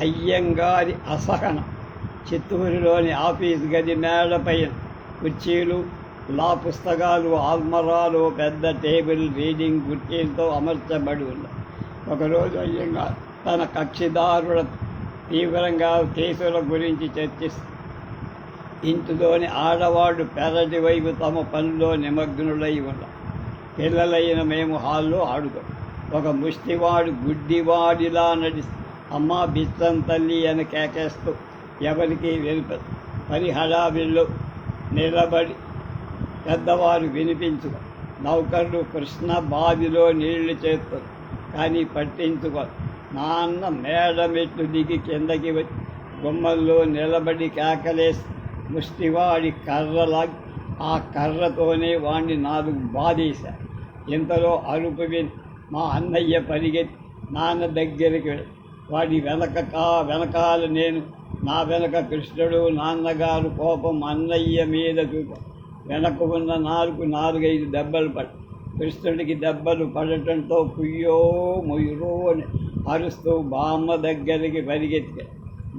అయ్యంగారి అసహనం. చిత్తూరులోని ఆఫీస్ గది మేడపైన కుర్చీలు, లా పుస్తకాలు, ఆల్మరాలు, పెద్ద టేబుల్ రీడింగ్ కుర్చీలతో అమర్చబడి ఉన్నాయి. ఒకరోజు అయ్యంగారు తన కక్షిదారుల తీవ్రంగా కేసుల గురించి చర్చిస్తూ, ఇంటిలోని ఆడవాళ్ళు పెరటి వైపు తమ పనిలో నిమగ్నులై ఉన్నారు. పిల్లలైన మేము హాల్లో ఆడుతాం. ఒక ముష్టివాడు గుడ్డివాడిలా నడిస్తూ అమ్మ బిచ్చం తల్లి అని కేకేస్తూ ఎవరికి వెలుపదు. మరి హడావిల్లో నిలబడి పెద్దవారు వినిపించుకో. నౌకర్లు కృష్ణ బావిలో నీళ్లు చేస్తారు, కానీ పట్టించుకో. నాన్న మేడ మెట్లు దిగి కిందకి వచ్చి గుమ్మల్లో నిలబడి కేకలేసి ముష్టివాడి కర్రలాగి ఆ కర్రతోనే వాడిని 4 బాధేశారు. ఇంతలో అరుపు విని మా అన్నయ్య పరిగెత్తి నాన్న దగ్గరికి వెళ్ళి వాడి వెనకాల నేను, నా వెనక కృష్ణుడు. నాన్నగారు కోపం అన్నయ్య మీద చూపారు. వెనక ఉన్న 4-5 దెబ్బలు పడి కృష్ణుడికి దెబ్బలు పడటంతో కుయ్యో మొయ్యో అని అరుస్తూ బామ్మ దగ్గరికి పరిగెత్తి.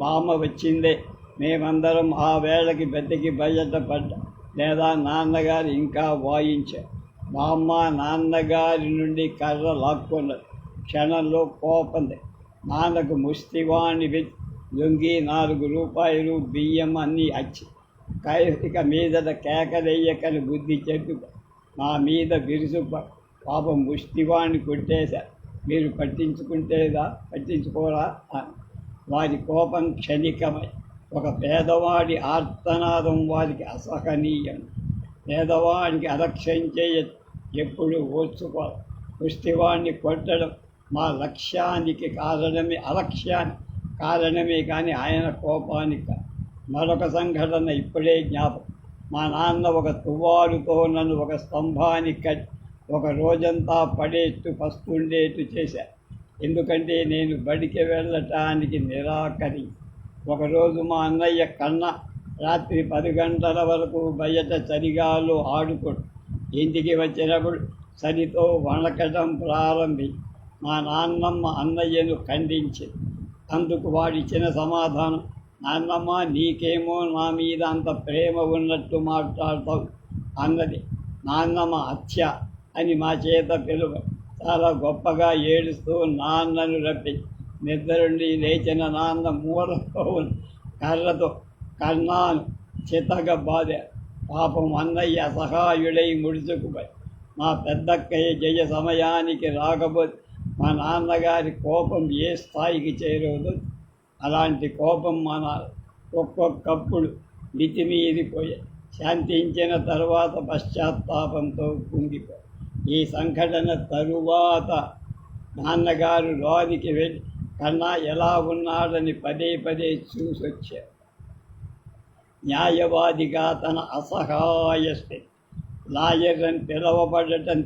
బామ్మ వచ్చిందే. మేమందరం ఆ వేళకి బతికి బయటపడ్డా, లేదా నాన్నగారు ఇంకా వాయించారు. బామ్మ నాన్నగారి నుండి కర్ర లాక్కున్నది. క్షణంలో కోపంది. నాన్నకు ముష్టివాణ్ణి వెచ్చి లొంగి 4 రూపాయలు బియ్యం అన్నీ వచ్చి ఇక మీదట కేకలెయ్యకని బుద్ధి చెప్పుకో. నా మీద విరుసుప పాపం ముష్టివాణ్ణి కొట్టేశారు. మీరు పట్టించుకోరా అని. వారి కోపం క్షణికమై ఒక పేదవాడి ఆర్తనాదం వారికి అసహనీయం. పేదవాడికి అలక్ష్యం చేయొచ్చు, ఎప్పుడు ఓర్చుకోవాలి. ముష్టివాణ్ణి కొట్టడం మా లక్ష్యానికి కారణమే కానీ ఆయన కోపానికి కాదు. మరొక సంఘటన ఇప్పుడే జ్ఞాపకం. మా నాన్న ఒక తువ్వాలుతో నన్ను ఒక స్తంభానికి కట్టి ఒక రోజంతా పడేట్టు పస్తుండేట్టు చేశారు. ఎందుకంటే నేను బడికి వెళ్ళటానికి నిరాకరించి. ఒకరోజు మా అన్నయ్య కన్నా రాత్రి 10 గంటల వరకు బయట చలిగాలో ఆడుకోడు. ఇంటికి వచ్చినప్పుడు చలితో వణకడం ప్రారంభించి మా నాన్నమ్మ అన్నయ్యను ఖండించింది. అందుకు వాడిచ్చిన సమాధానం, నాన్నమ్మ నీకేమో నా మీద అంత ప్రేమ ఉన్నట్టు మాట్లాడతావు అన్నది. నాన్నమ్మ హత్య అని మా చేత పిలువ చాలా గొప్పగా ఏడుస్తూ నాన్నను రప్పి నిద్రుండి లేచిన నాన్న మూలలో కర్రతో కన్నాను చితగా బాధ. పాపం అన్నయ్య అసహాయుడై ముడుచుకుపోయి మా పెద్దక్కయ్య జయ సమయానికి రాకపోతే మా నాన్నగారి కోపం ఏ స్థాయికి చేరదు. అలాంటి కోపం మన ఒక్కొక్కప్పుడు మితిమీరిపోయే శాంతించిన తరువాత పశ్చాత్తాపంతో కుంగిపోయి. ఈ సంఘటన తరువాత నాన్నగారు లోనికి వెళ్ళి కన్నా ఎలా ఉన్నాడని పదే చూసొచ్చారు. న్యాయవాదిగా తన అసహాయ స్థితి, లాయర్ అని పిలవబడటం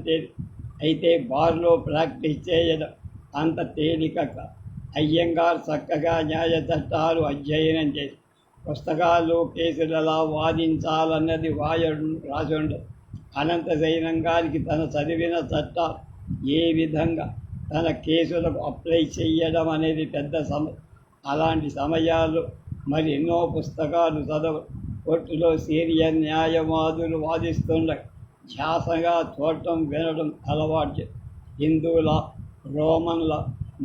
అయితే బార్లో ప్రాక్టీస్ చేయడం అంత తేలిక కాదు. అయ్యంగారు చక్కగా న్యాయ చట్టాలు అధ్యయనం చేసి పుస్తకాలు కేసులు ఎలా వాదించాలన్నది రాసుండదు. అనంతశయనం గారికి తన చదివిన చట్టాలు ఏ విధంగా తన కేసులకు అప్లై చేయడం అనేది పెద్ద సమస్య. అలాంటి సమయాల్లో మరి ఎన్నో పుస్తకాలు కోర్టులో సీనియర్ న్యాయవాదులు వాదిస్తుండ ధ్యాసగా చూడటం వినడం అలవాటు. హిందువుల, రోమన్ల,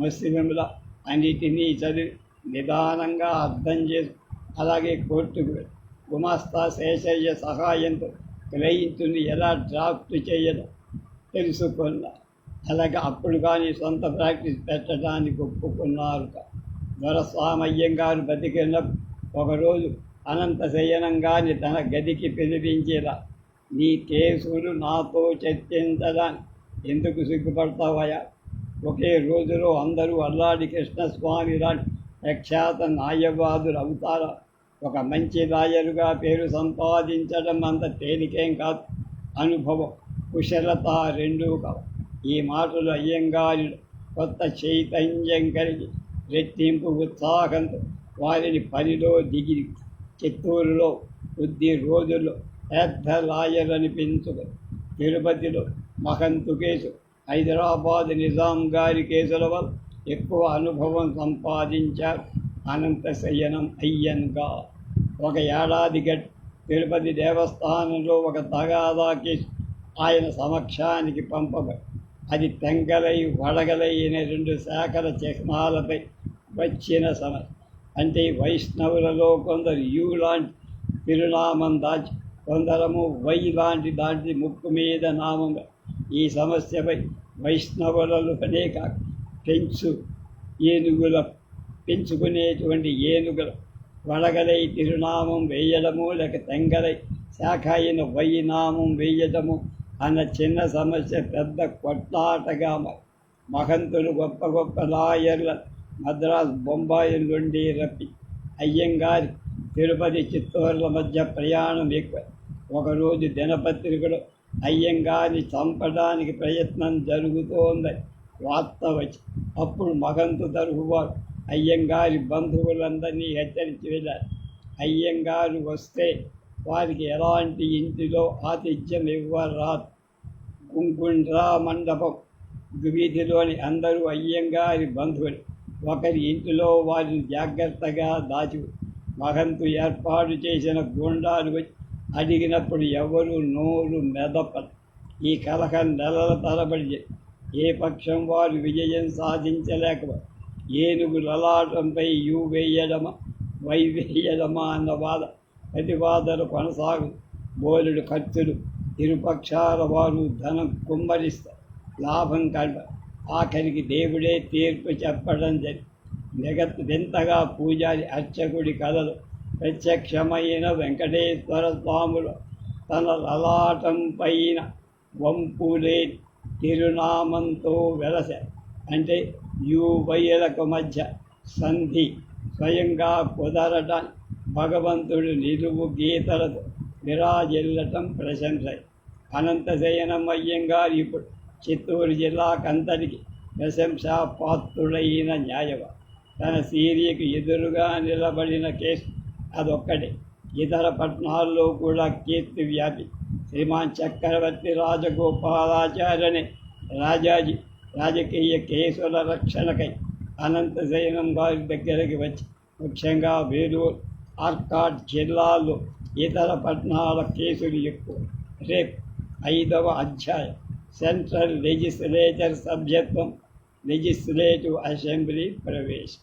ముస్లింల అన్నిటినీ చదివి నిదానంగా అర్థం చేసి అలాగే కోర్టుకు గుమాస్తా శేషయ్య సహాయంతో క్లయింట్ని ఎలా డ్రాఫ్ట్ చేయడం తెలుసుకున్నారు. అలాగే అప్పుడు కానీ సొంత ప్రాక్టీస్ పెట్టడానికి ఒప్పుకున్నారు. దొరస్వామయ్యంగారు బతికినప్పుడు ఒకరోజు అనంతశయనంగాని తన గదికి పిలిపించేలా, నీ కేసులు నాతో చర్చించడానికి ఎందుకు సిగ్గుపడతావయా? ఒకే రోజులో అందరూ అల్లాడి కృష్ణస్వామి లాంటి ప్రఖ్యాత న్యాయవాదులు అవుతారా? ఒక మంచి లాయరుగా పేరు సంపాదించడం అంత తేలికేం కాదు. అనుభవం, కుశలత రెండూ కావు. ఈ మాటలు అయ్యంగారిలో కొత్త చైతన్యం కలిగి రెట్టింపు ఉత్సాహంతో వారిని పనిలో దిగి చిత్తూరులో కొద్ది రోజుల్లో పెద్ద లాయర్ అనిపించుకు. తిరుపతిలో మహంతు కేసు, హైదరాబాద్ నిజాం గారి కేసుల వల్ల ఎక్కువ అనుభవం సంపాదించారు. అనంతశయనం అయ్యన్గా. ఒక ఏడాది తిరుపతి దేవస్థానంలో ఒక తగాదా కేసు ఆయన సమక్షానికి పంపబడి అది తెంగలై వడగలైన 2 శాఖల చిహ్నాలపై వచ్చిన సమస్య. అంటే వైష్ణవులలో కొందరు యు లాంటి తిరునామం దాచి, కొందరము వై లాంటి దాటి ముక్కు మీద నామంగా. ఈ సమస్యపై వైష్ణవులలోనే కాక పెంచుకునేటువంటి ఏనుగుల వడగలై తిరునామం వేయడము, లేక తెంగలై శాఖ అయిన వై నామం వేయడము అన్న చిన్న సమస్య పెద్ద కొట్లాటగా మహంతులు గొప్ప గొప్ప లాయర్ల మద్రాసు బొంబాయి నుండి రప్పి అయ్యంగారి తిరుపతి చిత్తూరుల మధ్య ప్రయాణం ఎక్కువ. ఒకరోజు దినపత్రికలో అయ్యంగారిని చంపడానికి ప్రయత్నం జరుగుతోందని వార్త వచ్చి, అప్పుడు మహంతు తరఫువారు అయ్యంగారి బంధువులందరినీ హెచ్చరించి వెళ్ళారు. అయ్యంగారు వస్తే వారికి ఎలాంటి ఇంటిలో ఆతిథ్యం ఇవ్వరాదు. గుంకుండ్రా మండపం వీధిలోని అందరూ అయ్యంగారి బంధువులు. ఒకరి ఇంటిలో వారిని జాగ్రత్తగా దాచి మహంతు ఏర్పాటు చేసిన గూండాలు వచ్చి అడిగినప్పుడు ఎవరు నోరు మెదపరు. ఈ కలహం నెలల తరబడి ఏ పక్షం వారు విజయం సాధించలేకపోయి ఏనుగు లలాటంపై యు వేయడమా వై వేయడమా అన్న ప్రతివాదన కొనసాగు. బోలెడు ఖర్చులు, ఇరుపక్షాల వారు ధనం కుమ్మరిస్తారు, లాభం కలప. ఆఖరికి దేవుడే తీర్పు చెప్పడం జరిగింది. వింతగా పూజారి అర్చకుడి కథలు ప్రత్యక్షమైన వెంకటేశ్వర స్వాములు తన లలాటం పైన వంపులే తిరునామంతో వెలస. అంటే యువయ్యలకు మధ్య సంధి స్వయంగా కుదరటం, భగవంతుడు నిలువు గీతలతో విరాజిల్లటం ప్రశంస. అనంతశయనం అయ్యంగారు ఇప్పుడు చిత్తూరు జిల్లాకంతటికి ప్రశంసాపాత్రుడైన న్యాయవాది. తన సీరియకు ఎదురుగా నిలబడిన కేసు అదొక్కటే. ఇతర పట్టణాల్లో కూడా కీర్తి వ్యాపి. శ్రీమాన్ చక్రవర్తి రాజగోపాలాచార్యనే రాజాజీ రాజకీయ కేసుల రక్షణకై అనంతశయనం గారి దగ్గరికి వచ్చి, ముఖ్యంగా వేలూరు, ఆర్కాడ్ జిల్లాల్లో ఇతర పట్టణాల కేసులు ఎక్కువ. రేపు 5వ అధ్యాయం సెంట్రల్ లెజిస్లేచర్ సభ్యత్వం, లెజిస్లేటివ్ అసెంబ్లీ ప్రవేశం.